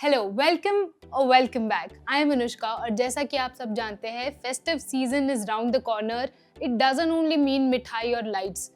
Hello, welcome और welcome back. I am Anushka और जैसा कि आप सब जानते हैं, festive season is round the corner. It doesn't only mean मिठाई और लाइट्स।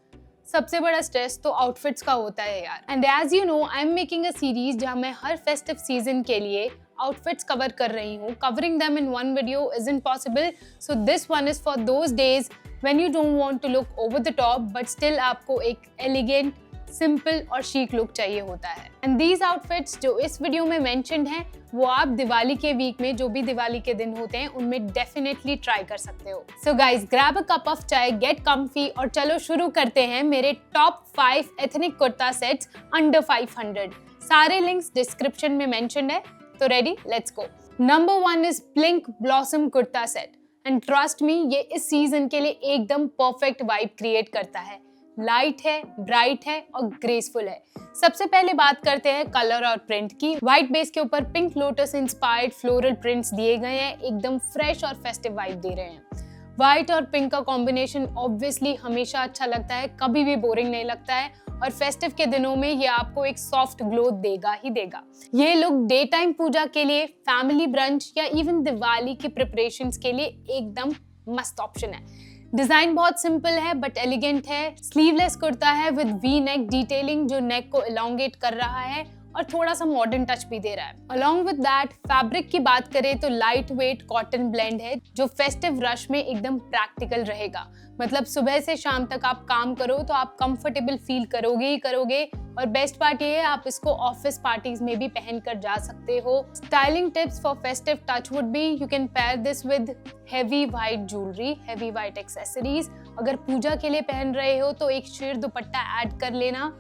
सबसे बड़ा स्ट्रेस तो आउटफिट्स का होता है यार। And as you know, I am making a series जहां मैं हर फेस्टिव सीजन के लिए आउटफिट्स कवर कर रही हूँ। Covering them in one video isn't possible, so this one is for those days when you don't want to look over the top but still आपको एक elegant, simple और chic look चाहिए होता है। And these outfits जो इस video में mentioned हैं वो आप दिवाली के वीक में, जो भी दिवाली के दिन होते हैं, उनमें डेफिनेटली ट्राई कर सकते हो। So guys, grab a cup of चाय, गेट कम्फी और चलो शुरू करते हैं मेरे top 5 ethnic kurta sets under 500। सारे लिंक्स डिस्क्रिप्शन में मेंशन्ड है, तो ready, let's go. Number 1 is pink blossom kurta set and trust me, ये इस सीजन के लिए एकदम परफेक्ट वाइब क्रिएट करता है। लाइट है, ब्राइट है और ग्रेसफुल है। सबसे पहले बात करते हैं कलर और प्रिंट की। व्हाइट बेस के ऊपर pink lotus inspired floral prints दिए गए हैं, एकदम फ्रेश और फेस्टिव वाइब दे रहे हैं। व्हाइट और पिंक का कॉम्बिनेशन ऑब्वियसली हमेशा अच्छा लगता है, कभी भी बोरिंग नहीं लगता है और फेस्टिव के दिनों में ये आपको एक सॉफ्ट ग्लो देगा ही देगा। ये लुक डे टाइम पूजा के लिए, फैमिली ब्रंच या इवन दिवाली की प्रिपरेशंस के लिए एकदम मस्त ऑप्शन है। डिजाइन बहुत सिंपल है बट एलिगेंट है। स्लीवलेस कुर्ता है विद वी नेक डिटेलिंग जो नेक को एलोंगेट कर रहा है और थोड़ा सा मॉडर्न टच भी दे रहा है। अलॉन्ग विद दैट, फैब्रिक की बात करें तो लाइट वेट कॉटन ब्लेंड है जो फेस्टिव रश में एकदम प्रैक्टिकल रहेगा। मतलब सुबह से शाम तक आप काम करो तो आप कंफर्टेबल फील करोगे ही करोगे। और बेस्ट पार्ट ये है, आप इसको ऑफिस पार्टीज में भी पहन कर जा सकते हो। Styling tips for festive touch would be, you can pair this with heavy white jewellery, heavy white accessories. अगर पूजा के लिए पहन रहे हो तो एक शेर दुपट्टा ऐड कर लेना,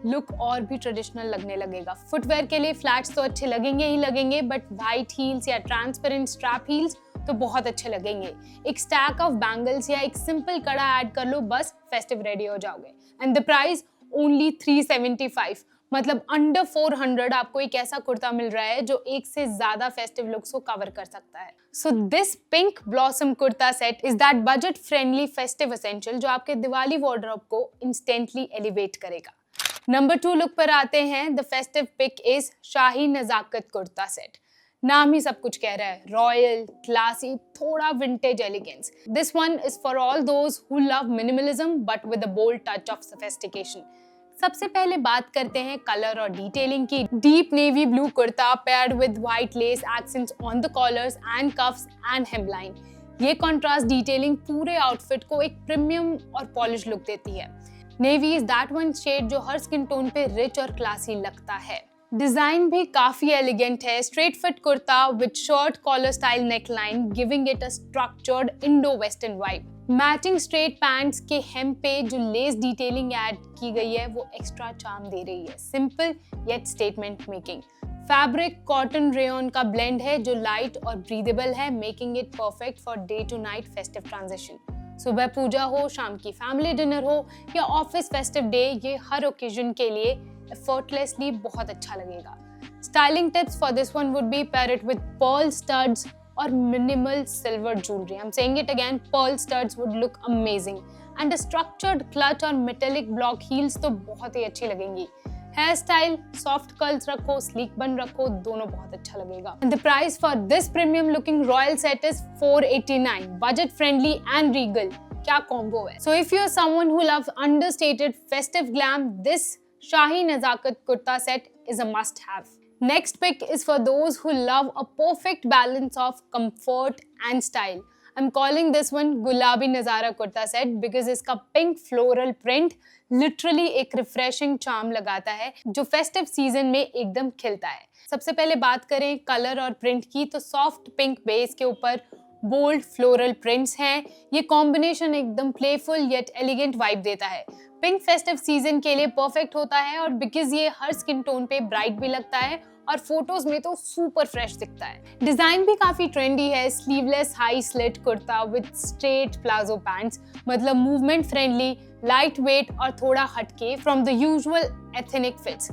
लुक और भी ट्रेडिशनल लगने लगेगा। फुटवेयर के लिए फ्लैट्स तो अच्छे लगेंगे ही लगेंगे बट वाइट हील्स या ट्रांसपेरेंट स्ट्रैप हील्स तो बहुत अच्छे लगेंगे। एक स्टैक ऑफ बैंगल्स या एक सिंपल कड़ा ऐड कर लो, बस फेस्टिव रेडी हो जाओगे। एंड द प्राइस ओनली 375, मतलब अंडर 400 आपको एक ऐसा कुर्ता मिल रहा है जो एक से ज्यादा फेस्टिव लुक्स को कवर कर सकता है। So this pink blossom kurta set is that budget friendly festive essential जो आपके दिवाली वार्डरोब को इंस्टेंटली एलिवेट करेगा। नंबर 2 लुक पर आते हैं। The festive pick is Shahi Nazakat kurta set. नाम ही सब कुछ कह रहा है, रॉयल, क्लासी, थोड़ा vintage elegance. This one is for all those who love minimalism but with a bold touch of sophistication. सबसे पहले बात करते हैं कलर और डिटेलिंग की। Deep navy blue kurta paired with white lace accents on the collars and cuffs and hemline. ये contrast detailing पूरे outfit को एक प्रीमियम और पॉलिश लुक देती है। Navy is that one shade जो हर स्किन टोन पे रिच और क्लासी लगता है। डिजाइन भी काफी एलिगेंट है। Straight fit kurta with short collar style neckline giving it a structured Indo western vibe. Matching straight pants के हेम पे जो लेस डिटेलिंग ऐड की गई है वो एक्स्ट्रा चार्म दे रही है। Simple yet statement making. Fabric cotton rayon का ब्लेंड है जो लाइट और ब्रीदेबल है, making it perfect for day to night festive transition. सुबह पूजा हो, शाम की फैमिली डिनर हो या ऑफिस फेस्टिव डे, ये हर ओकेजन के लिए एफर्टलेसली बहुत अच्छा लगेगा। Styling tips for this one would be pair it with pearl studs और minimal silver jewellery. I'm saying it again, pearl studs would look amazing and a structured clutch और metallic block heels तो बहुत ही अच्छी लगेंगी। Hair style soft curls रखो, sleek बन रखो, दोनों बहुत अच्छा लगेगा। And the price for this premium looking royal set is 489, budget friendly and regal। क्या कॉम्बो है। So if you are someone who loves understated festive glam, this Shahi Nazakat kurta set is a must have। Next pick is for those who love a perfect balance of comfort and style। I'm calling this one गुलाबी नजारा kurta set because इसका pink floral print literally एक refreshing charm लगाता है जो festive season में एकदम खिलता है। सबसे पहले बात करें कलर और प्रिंट की तो सॉफ्ट पिंक बेस के ऊपर बोल्ड फ्लोरल प्रिंट्स हैं। ये कॉम्बिनेशन एकदम प्लेफुल येट एलिगेंट वाइब देता है। पिंक फेस्टिव सीजन के लिए परफेक्ट होता है और बिकॉज ये हर स्किन टोन पे ब्राइट भी लगता है और फोटोज में तो सुपर फ्रेश दिखता है। डिजाइन भी काफी ट्रेंडी है। Sleeveless high slit kurta with straight palazzo pants, मतलब मूवमेंट फ्रेंडली, लाइट वेट और थोड़ा हटके from the usual ethnic fits.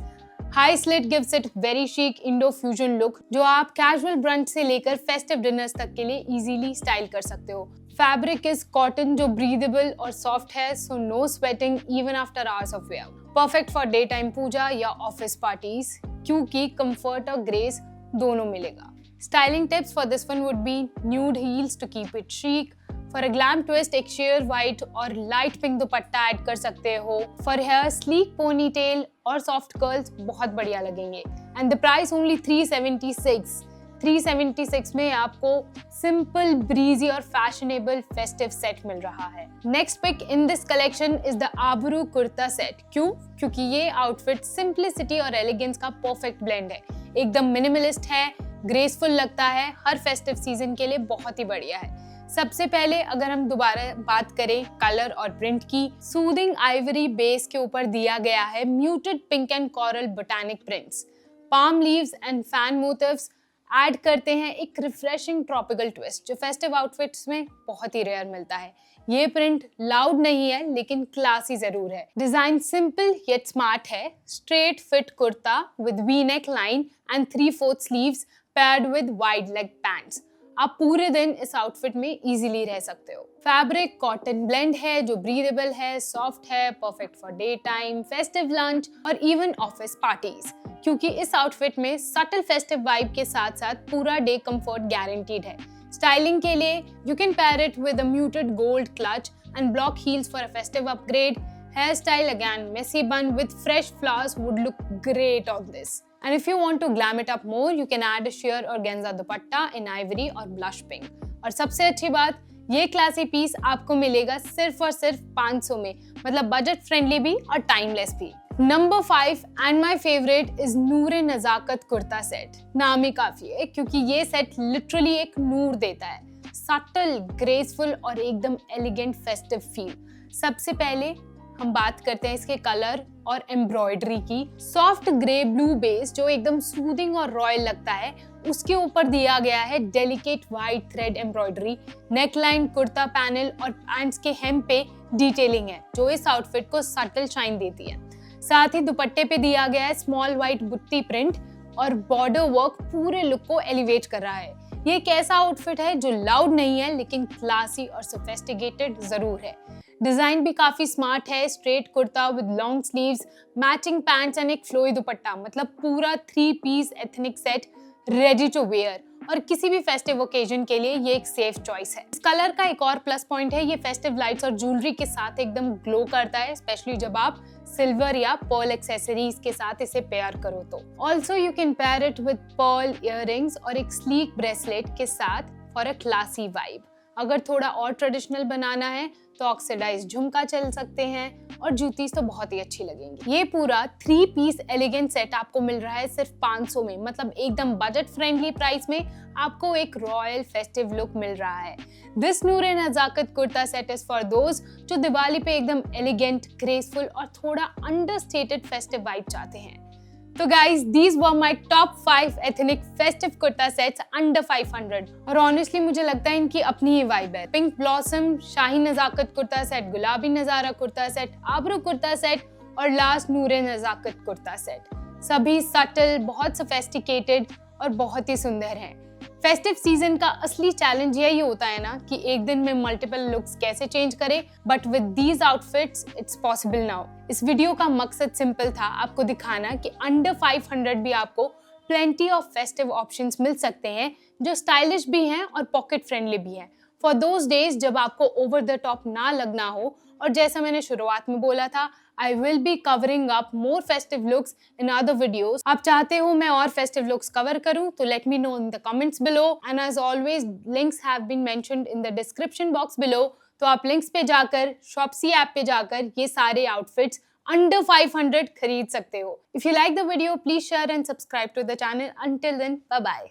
High slit gives it very chic Indo fusion look जो आप कैजुअल ब्रंच से लेकर फेस्टिव डिनर्स तक के लिए इजीली स्टाइल कर सकते हो। फैब्रिक इज कॉटन जो ब्रीदेबल और सॉफ्ट है, so no sweating even after hours of wear. Perfect for day time puja या ऑफिस पार्टीज क्योंकि कंफर्ट और ग्रेस दोनों मिलेगा। Styling tips for this one would be nude heels to keep it chic, for a glam twist एक sheer white और light pink dupatta add कर सकते हो, for hair sleek pony tail और सॉफ्ट कर्ल्स बहुत बढ़िया लगेंगे। एंड द प्राइस ओनली 376 में आपको सिंपल, ब्रीजी और फैशनेबल फेस्टिव सेट मिल रहा है। Next pick in this collection is the Aabroo kurta set. क्यों? क्योंकि ये आउटफिट सिंप्लिसिटी और एलिगेंस का परफेक्ट ब्लेंड है। एकदम मिनिमलिस्ट है, ग्रेसफुल लगता है, हर फेस्टिव सीजन के लिए बहुत ही बढ़िया है। सबसे पहले अगर हम दोबारा बात करें कलर और प्रिंट की, सूदिंग आइवरी बेस के ऊपर दिया गया है muted pink and coral botanic prints. Palm leaves and fan motifs add करते हैं एक रिफ्रेशिंग ट्रॉपिकल ट्विस्ट जो फेस्टिव आउटफिट्स में बहुत ही रेयर मिलता है। ये प्रिंट लाउड नहीं है लेकिन क्लासी जरूर है। डिजाइन सिंपल येट स्मार्ट है। Straight fit kurta with V neck line and 3/4 sleeves paired with wide leg pants. आप पूरे दिन इस आउटफिट में इजीली रह सकते हो। फैब्रिक कॉटन ब्लेंड है जो ब्रीदेबल है, सॉफ्ट है, perfect for day time, festive lunch और इवन ऑफिस पार्टीज, क्योंकि इस आउटफिट में सटल फेस्टिव वाइब के साथ साथ पूरा डे कंफर्ट गारंटीड है। स्टाइलिंग के लिए you can pair it with a muted gold clutch and block heels for a festive upgrade. Hair style again, messy bun with fresh flowers would look great on this. And if you want to glam it up more, you can add a sheer organza dupatta in ivory or blush pink. और सबसे अच्छी बात, ये classy piece आपको मिलेगा सिर्फ और सिर्फ 500 में, मतलब बजट फ्रेंडली भी और टाइमलेस भी। Number 5 and my favourite is Noore Nazakat kurta set. नाम ही काफी है क्योंकि ये सेट लिटरली एक नूर देता है। सटल, ग्रेसफुल और एकदम एलिगेंट फेस्टिव फील। सबसे पहले हम बात करते हैं इसके कलर और एम्ब्रॉयडरी की। सॉफ्ट ग्रे ब्लू बेस जो एकदम सूदिंग और रॉयल लगता है, उसके ऊपर दिया गया है delicate white thread embroidery. Neckline, kurta panel और पैंट्स के हेम पे डिटेलिंग है जो इस आउटफिट को सटल शाइन देती है। साथ ही दुपट्टे पे दिया गया है स्मॉल व्हाइट बुट्टी प्रिंट और बॉर्डर वर्क पूरे लुक को एलिवेट कर रहा है। ये एक ऐसा आउटफिट है जो लाउड नहीं है लेकिन क्लासी और सोफिस्टिकेटेड जरूर है। डिजाइन भी काफी स्मार्ट है। Straight kurta with long sleeves, matching pants and एक फ्लोई दुपट्टा, मतलब पूरा 3 piece ethnic set ready to wear. और किसी भी फेस्टिव ओकेजन के लिए ये एक सेफ चॉइस है। इस कलर का एक और प्लस पॉइंट है, ये फेस्टिव लाइट्स और ज्वेलरी के साथ एकदम ग्लो करता है, स्पेशली जब आप सिल्वर या पर्ल एक्सेसरीज के साथ इसे पेयर करो तो। Also you can pair it with Perl earrings और एक स्लीक ब्रेसलेट के साथ फॉर अ क्लासी वाइब। अगर थोड़ा और ट्रेडिशनल बनाना है तो ऑक्सीडाइज झुमका चल सकते हैं और जूतीज तो बहुत ही अच्छी लगेंगी। ये पूरा 3 पीस एलिगेंट सेट आपको मिल रहा है सिर्फ 500 में, मतलब एकदम बजट फ्रेंडली प्राइस में आपको एक रॉयल फेस्टिव लुक मिल रहा है। This Noore Nazakat kurta set is for those जो दिवाली पे एकदम एलिगेंट, ग्रेसफुल और थोड़ा अंडरस्टेटेड फेस्टिव वाइब चाहते हैं। तो guys, these were my top 5 ethnic festive kurta sets under 500 और ऑनेस्टली मुझे लगता है इनकी अपनी ही वाइब है। पिंक ब्लॉसम, शाही नजाकत कुर्ता सेट, गुलाबी नजारा कुर्ता सेट, आबरू कुर्ता सेट और लास्ट नूरे नजाकत कुर्ता सेट, सभी सटल, बहुत सोफिस्टिकेटेड और बहुत ही सुंदर हैं। फेस्टिव सीजन का असली चैलेंज यही होता है ना कि एक दिन में मल्टीपल लुक्स कैसे चेंज करें, but with these outfits it's possible now. इस वीडियो का मकसद सिंपल था, आपको दिखाना कि अंडर 500 भी आपको प्लेंटी ऑफ फेस्टिव ऑप्शंस मिल सकते हैं जो स्टाइलिश भी हैं और पॉकेट फ्रेंडली भी हैं फॉर दोज डेज जब आपको ओवर द टॉप ना लगना हो। और जैसा मैंने शुरुआत में बोला था, I will be covering up more festive looks in other videos. आप चाहते हो मैं और festive looks कवर करूं तो let me know in the comments below. And as always, links have been mentioned in the description box below. तो आप links पे जाकर, Shopsy ऐप पे जाकर ये सारे outfits under 500 खरीद सकते हो। If you like the video, please share and subscribe to the channel. Until then, bye bye.